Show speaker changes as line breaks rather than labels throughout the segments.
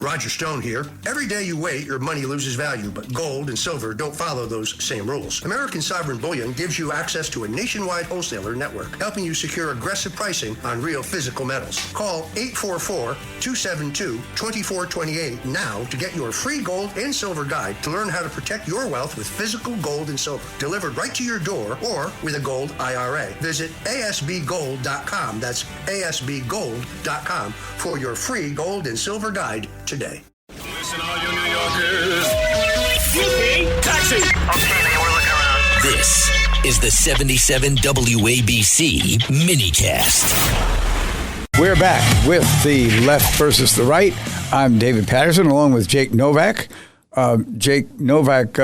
Roger Stone here. Every day you wait, your money loses value, but gold and silver don't follow those same rules. American Sovereign Bullion gives you access to a nationwide wholesaler network, helping you secure aggressive pricing on real physical metals. Call 844-272-2428 now to get your free gold and silver guide to learn how to protect your wealth with physical gold and silver, delivered right to your door or with a gold IRA. Visit asbgold.com. That's asbgold.com for your free gold and silver guide today.
Listen, all you New Yorkers. Taxi!
Okay, man, we're looking around.
This is the 77 WABC minicast.
We're back with the left versus the right. I'm David Paterson along with Jake Novak. Jake Novak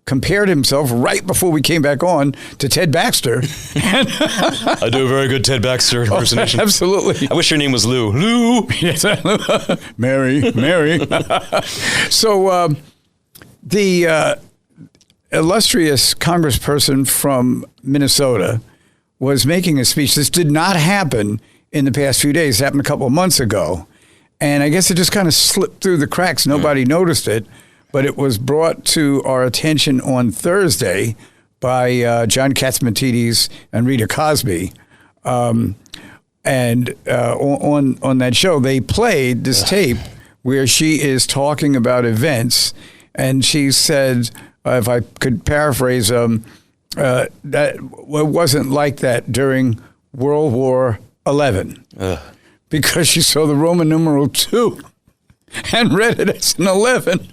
compared himself right before we came back on to Ted Baxter.
I do a very good Ted Baxter impersonation.
Oh, absolutely.
I wish your name was Lou. Lou!
Yes, Mary. So the illustrious congressperson from Minnesota was making a speech. This did not happen in the past few days. It happened a couple of months ago. And I guess it just kind of slipped through the cracks. Nobody noticed it. But it was brought to our attention on Thursday by John Catsimatidis and Rita Cosby. And on that show, they played this tape where she is talking about events. And she said, if I could paraphrase, that it wasn't like that during World War XI. Because she saw the Roman numeral 2 and read it as an 11.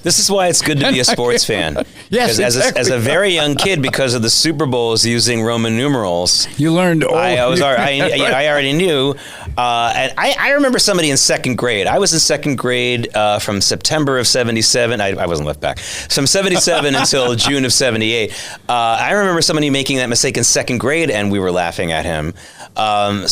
This is why it's good to be a sports fan.
Yes, exactly.
As a very young kid, because of the Super Bowls using Roman numerals,
you learned all.
I already knew. And I remember somebody in second grade. I was in second grade from September of 77. I wasn't left back. From 77 until June of 78. I remember somebody making that mistake in second grade, and we were laughing at him. One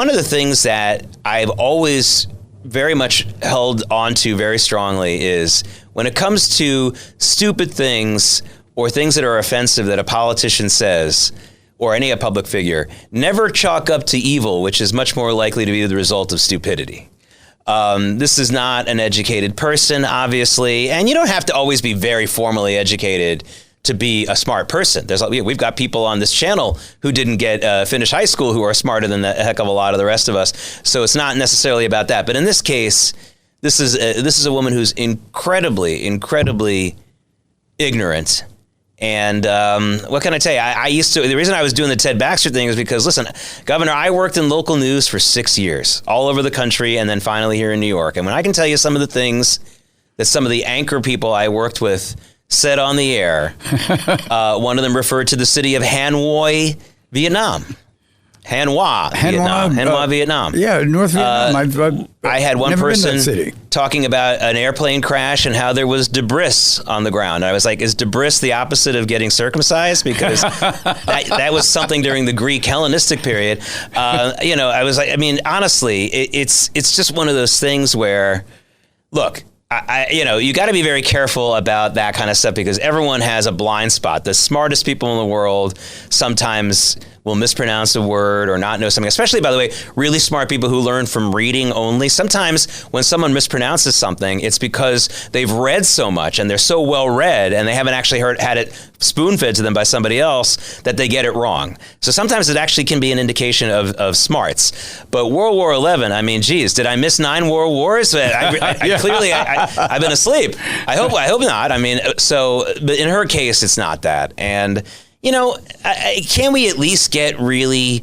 of the things that I've always very much held on to very strongly is when it comes to stupid things or things that are offensive that a politician says or any public figure, never chalk up to evil, which is much more likely to be the result of stupidity. This is not an educated person, obviously, and you don't have to always be very formally educated to be a smart person. We've got people on this channel who didn't get finish high school who are smarter than a heck of a lot of the rest of us. So it's not necessarily about that. But in this case, this is a woman who's incredibly ignorant. And what can I tell you? The reason I was doing the Ted Baxter thing is because, listen, Governor, I worked in local news for 6 years, all over the country, and then finally here in New York. And when I can tell you some of the things that some of the anchor people I worked with said on the air, one of them referred to the city of Hanoi, Vietnam. Hanoi, Vietnam.
Yeah, North Vietnam.
I had one person talking about an airplane crash and how there was debris on the ground. And I was like, is debris the opposite of getting circumcised? Because that was something during the Greek Hellenistic period. I was like, I mean, honestly, it's just one of those things where, look, you got to be very careful about that kind of stuff because everyone has a blind spot. The smartest people in the world sometimes will mispronounce a word or not know something, especially, by the way, really smart people who learn from reading only. Sometimes when someone mispronounces something, it's because they've read so much and they're so well read and they haven't actually had it spoon-fed to them by somebody else that they get it wrong. So sometimes it actually can be an indication of smarts. But World War XI, I mean, geez, did I miss 9 world wars? Clearly, I've been asleep. I hope not. I mean, but in her case, it's not that. And can we at least get really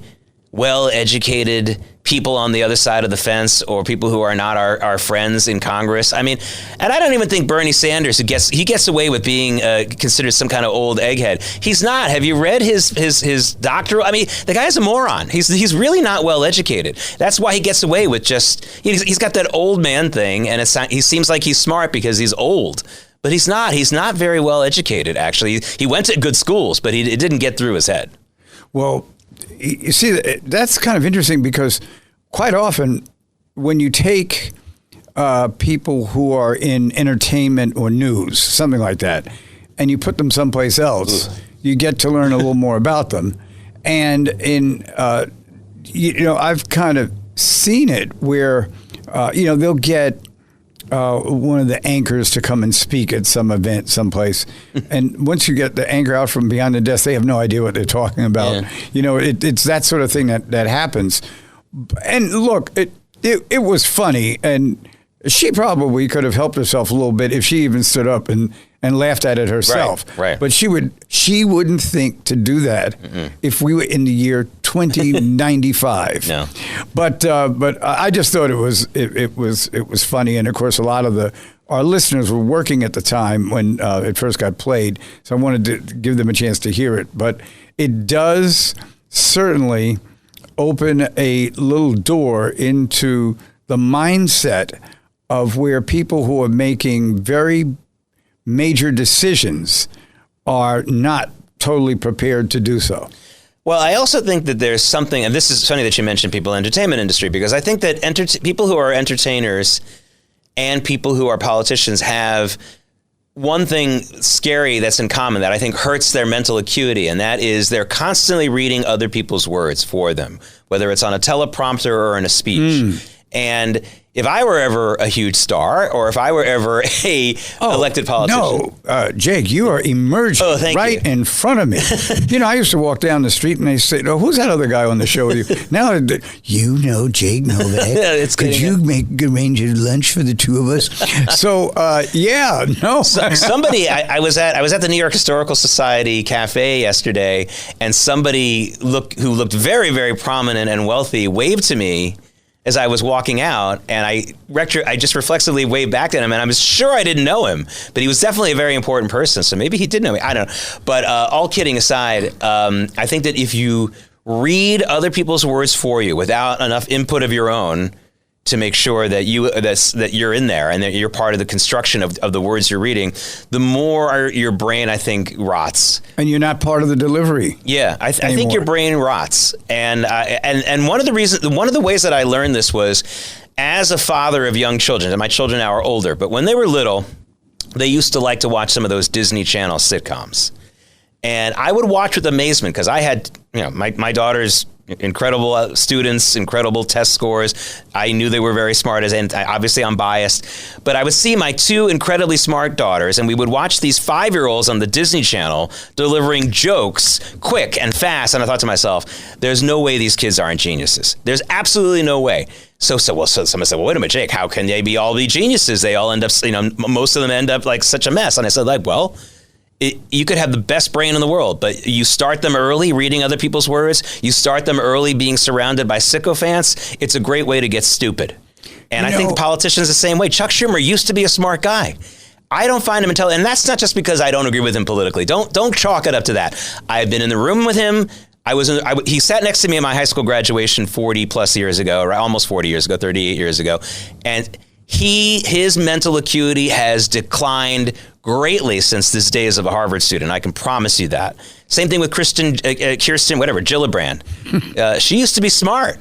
well-educated people on the other side of the fence or people who are not our friends in Congress? I mean, and I don't even think Bernie Sanders, he gets away with being considered some kind of old egghead. He's not. Have you read his doctoral? I mean, the guy's a moron. He's really not well-educated. That's why he gets away with he's got that old man thing, and he seems like he's smart because he's old. But he's not. He's not very well educated, actually. He went to good schools, but it didn't get through his head.
Well, you see, that's kind of interesting because quite often when you take people who are in entertainment or news, something like that, and you put them someplace else, you get to learn a little more about them. And I've kind of seen it where, they'll get one of the anchors to come and speak at some event someplace. And once you get the anchor out from behind the desk, they have no idea what they're talking about. Yeah. It's that sort of thing that happens. And look, it was funny, and she probably could have helped herself a little bit if she even stood up and laughed at it herself.
Right.
But she wouldn't think to do that if we were in the year 2095.
No.
But I just thought it was funny, and of course a lot of our listeners were working at the time when it first got played, so I wanted to give them a chance to hear it. But it does certainly open a little door into the mindset of where people who are making very major decisions are not totally prepared to do so.
Well, I also think that there's something, and this is funny that you mentioned people in the entertainment industry, because I think that people who are entertainers and people who are politicians have one thing scary that's in common that I think hurts their mental acuity, and that is they're constantly reading other people's words for them, whether it's on a teleprompter or in a speech. And if I were ever a huge star, or if I were ever a elected politician.
No, Jake, you are emerging right in front of me. I used to walk down the street and they say, "Oh, who's that other guy on the show with you?" Now, Jake Novak. Could you arrange a lunch for the two of us? So,
somebody, I was at the New York Historical Society Cafe yesterday, and somebody who looked very, very prominent and wealthy waved to me as I was walking out, and I just reflexively waved back at him, and I'm sure I didn't know him, but he was definitely a very important person, so maybe he did know me. I don't know. But all kidding aside, I think that if you read other people's words for you without enough input of your own to make sure that you're in there and that you're part of the construction of the words you're reading, the more your brain, I think, rots.
And you're not part of the delivery.
Yeah, I think your brain rots. And one of the ways that I learned this was as a father of young children, and my children now are older, but when they were little, they used to like to watch some of those Disney Channel sitcoms. And I would watch with amazement because I had, my daughters, incredible students, incredible test scores. I knew they were very smart, and obviously I'm biased. But I would see my two incredibly smart daughters, and we would watch these 5-year-olds on the Disney Channel delivering jokes quick and fast. And I thought to myself, there's no way these kids aren't geniuses. There's absolutely no way. So someone said, well, wait a minute, Jake, how can they all be geniuses? They all end up, most of them end up like such a mess. And I said, you could have the best brain in the world, but you start them early reading other people's words. You start them early being surrounded by sycophants. It's a great way to get stupid. And I think politicians the same way. Chuck Schumer used to be a smart guy. I don't find him intelligent. And that's not just because I don't agree with him politically. Don't chalk it up to that. I've been in the room with him. He sat next to me at my high school graduation 40 plus years ago, or almost 40 years ago, 38 years ago. And his mental acuity has declined greatly since his days of a Harvard student. I can promise you that. Same thing with Kirsten, Gillibrand. She used to be smart.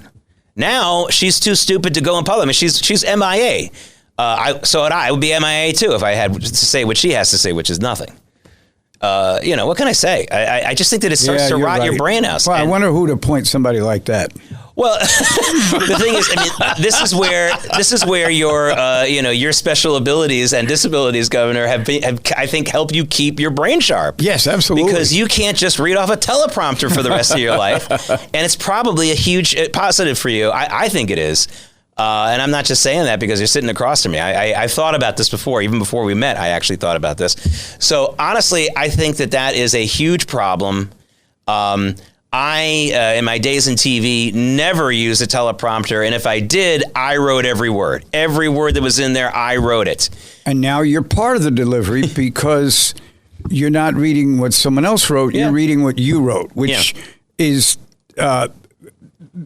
Now she's too stupid to go in public. I mean, she's MIA. I would be MIA too if I had to say what she has to say, which is nothing. What can I say? I just think that it starts to rot your brain out.
Well, I wonder who to appoint somebody like that.
Well, the thing is, this is where your special abilities and disabilities, Governor, have I think helped you keep your brain sharp.
Yes, absolutely.
Because you can't just read off a teleprompter for the rest of your life, and it's probably a huge positive for you. I think it is. And I'm not just saying that because you're sitting across from me. I thought about this before. Even before we met, I actually thought about this. So honestly, I think that is a huge problem. In my days in TV, never used a teleprompter. And if I did, I wrote every word. Every word that was in there, I wrote it. And
now you're part of the delivery because you're not reading what someone else wrote. Yeah. You're reading what you wrote, which is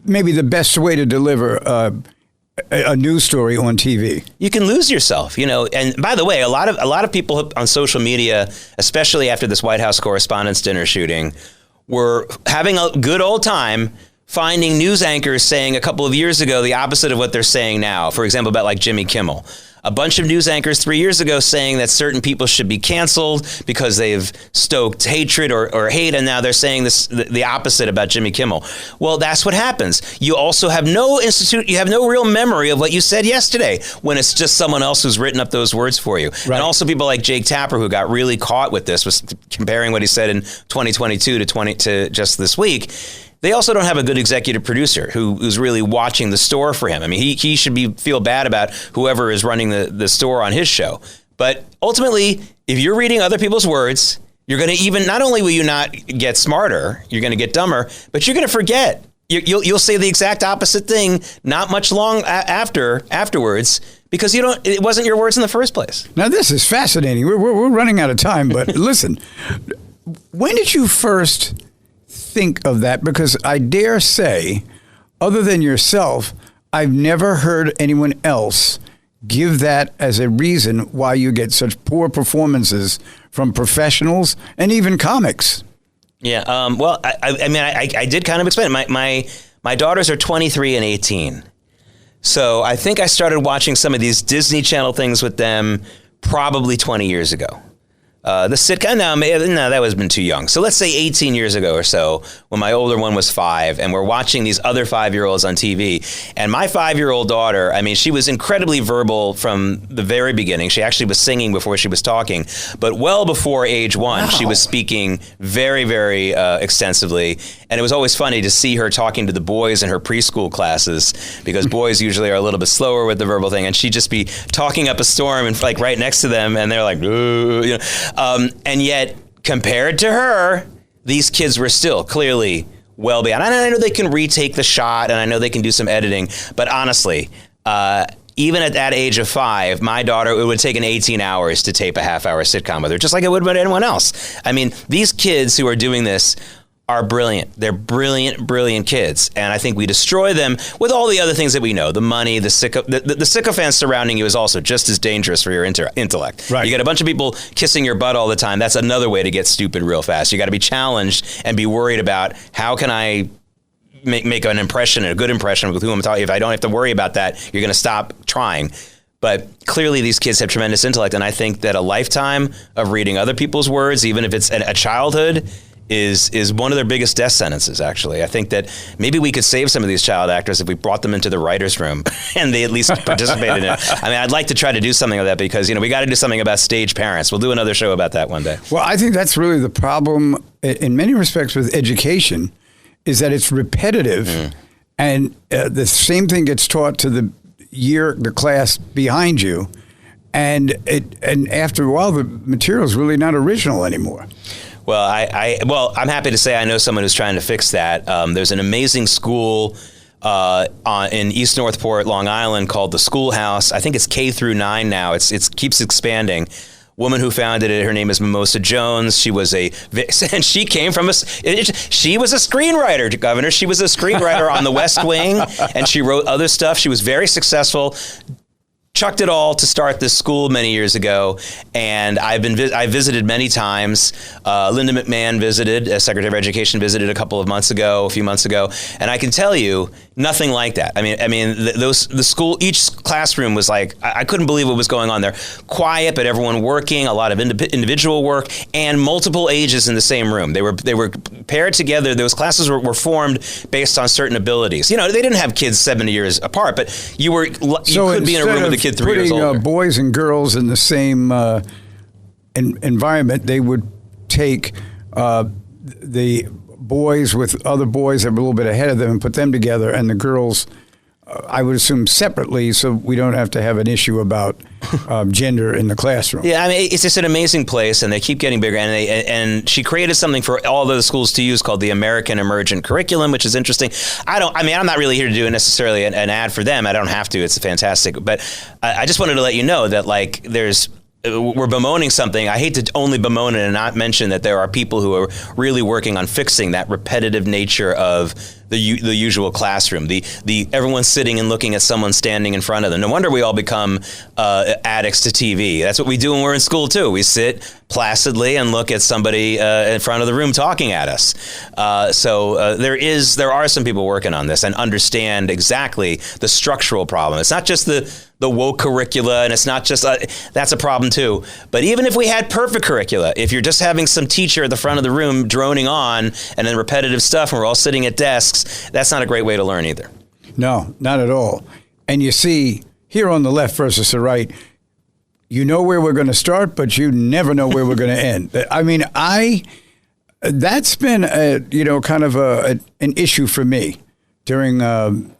maybe the best way to deliver a news story on TV.
You can lose yourself, and by the way, a lot of people on social media, especially after this White House Correspondents' Dinner shooting, were having a good old time finding news anchors saying a couple of years ago the opposite of what they're saying now. For example, about like Jimmy Kimmel. A bunch of news anchors 3 years ago saying that certain people should be canceled because they've stoked hatred or hate, and now they're saying the opposite about Jimmy Kimmel. Well, that's what happens. You also have no real memory of what you said yesterday when it's just someone else who's written up those words for you. Right. And also people like Jake Tapper, who got really caught with this, was comparing what he said in 2022 to just this week. They also don't have a good executive producer who's really watching the store for him. I mean, he should feel bad about whoever is running the store on his show. But ultimately, if you're reading other people's words, you're going to not only will you not get smarter, you're going to get dumber, but you're going to forget. You'll say the exact opposite thing not much long afterwards because it wasn't your words in the first place.
Now, this is fascinating. We're running out of time, but listen, when did you first think of that? Because I dare say, other than yourself, I've never heard anyone else give that as a reason why you get such poor performances from professionals and even comics.
Yeah. Well, I did kind of explain it. My daughters are 23 and 18. So I think I started watching some of these Disney Channel things with them probably 20 years ago. The sitcom, no, that was been too young. So let's say 18 years ago or so, when my older one was 5, and we're watching these other 5-year-olds on TV. And my 5-year-old daughter, I mean, she was incredibly verbal from the very beginning. She actually was singing before she was talking. But well before age 1, She was speaking very, very extensively. And it was always funny to see her talking to the boys in her preschool classes, because boys usually are a little bit slower with the verbal thing. And she'd just be talking up a storm and like right next to them, and they're like, ooh, you know. And yet, compared to her, these kids were still clearly well beyond. And I know they can retake the shot, and I know they can do some editing. But honestly, even at that age of 5, my daughter, it would take 18 hours to tape a half-hour sitcom with her, just like it would with anyone else. I mean, these kids who are doing this are brilliant. They're brilliant, brilliant kids. And I think we destroy them with all the other things that we know. The money, the sycophants surrounding you is also just as dangerous for your intellect. Right. You get a bunch of people kissing your butt all the time. That's another way to get stupid real fast. You got to be challenged and be worried about, how can I make an impression, a good impression with who I'm talking. If I don't have to worry about that, you're going to stop trying. But clearly these kids have tremendous intellect. And I think that a lifetime of reading other people's words, even if it's a childhood, is one of their biggest death sentences, actually. I think that maybe we could save some of these child actors if we brought them into the writer's room and they at least participated in it. I mean, I'd like to try to do something like that because, we got to do something about stage parents. We'll do another show about that one day.
Well, I think that's really the problem in many respects with education, is that it's repetitive and the same thing gets taught to the class behind you. And after a while, the material is really not original anymore.
Well, I'm happy to say I know someone who's trying to fix that. There's an amazing school in East Northport, Long Island, called the Schoolhouse. I think it's K through 9 now. It keeps expanding. Woman who founded it, her name is Mimosa Jones. She was and she came from she was a screenwriter, Governor. She was a screenwriter on The West Wing, and she wrote other stuff. She was very successful. Chucked it all to start this school many years ago, and I visited many times. Linda McMahon visited, as Secretary of Education visited a few months ago, and I can tell you nothing like that. I mean, the school, each classroom was like, I couldn't believe what was going on there. Quiet, but everyone working, a lot of individual work, and multiple ages in the same room. They were paired together. Those classes were formed based on certain abilities. They didn't have kids 70 years apart, but you could be in a room with a kid 3 years older.
Putting boys and girls in the same environment, they would take the boys with other boys that were a little bit ahead of them and put them together, and the girls, I would assume, separately, so we don't have to have an issue about gender in the classroom. Yeah, I mean, it's just an amazing place, and they keep getting bigger. And she created something for all the schools to use called the American Emergent Curriculum, which is interesting. I'm not really here to do necessarily an ad for them. I don't have to. It's fantastic. But I just wanted to let you know that, like, we're bemoaning something. I hate to only bemoan it and not mention that there are people who are really working on fixing that repetitive nature of
the usual classroom. The everyone's sitting and looking at someone standing in front of them. No wonder we all become addicts to TV. That's what we do when we're in school too. We sit placidly and look at somebody in front of the room talking at us. So there are some people working on this and understand exactly the structural problem. It's not just the woke curricula, and it's not just that's a problem too. But even if we had perfect curricula, if you're just having some teacher at the front of the room droning on and then repetitive stuff, and we're all sitting at desks, that's not a great way to learn either. No, not at all. And you see here on the left versus the right, you know where we're going to start, but you never know where we're going to end. I mean, that's been kind of an issue for me during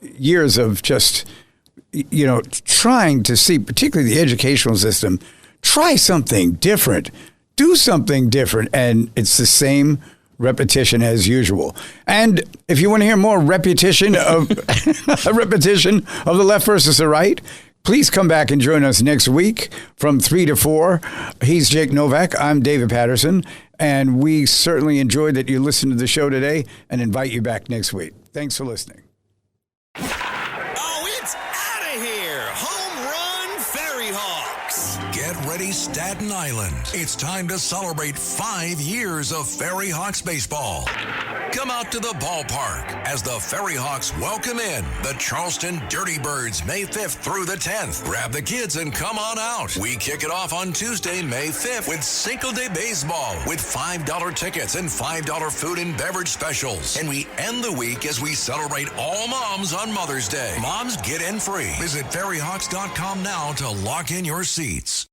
years of just trying to see, particularly the educational system, try something different, do something different, and it's the same repetition as usual. And if you want to hear more repetition of the left versus the right, please come back and join us next week from 3 to 4. He's Jake Novak. I'm David Paterson. And we certainly enjoyed that you listened to the show today and invite you back next week. Thanks for listening.
Oh, it's out of here. Home run Ferry Hawks.
Get ready, Staten Island. It's time to celebrate 5 years of Ferry Hawks baseball. Come out to the ballpark as the Ferry Hawks welcome in the Charleston Dirty Birds May 5th through the 10th. Grab the kids and come on out. We kick it off on Tuesday, May 5th with Cinco de Baseball with $5 tickets and $5 food and beverage specials. And we end the week as we celebrate all moms on Mother's Day. Moms get in free. Visit ferryhawks.com now to lock in your seats.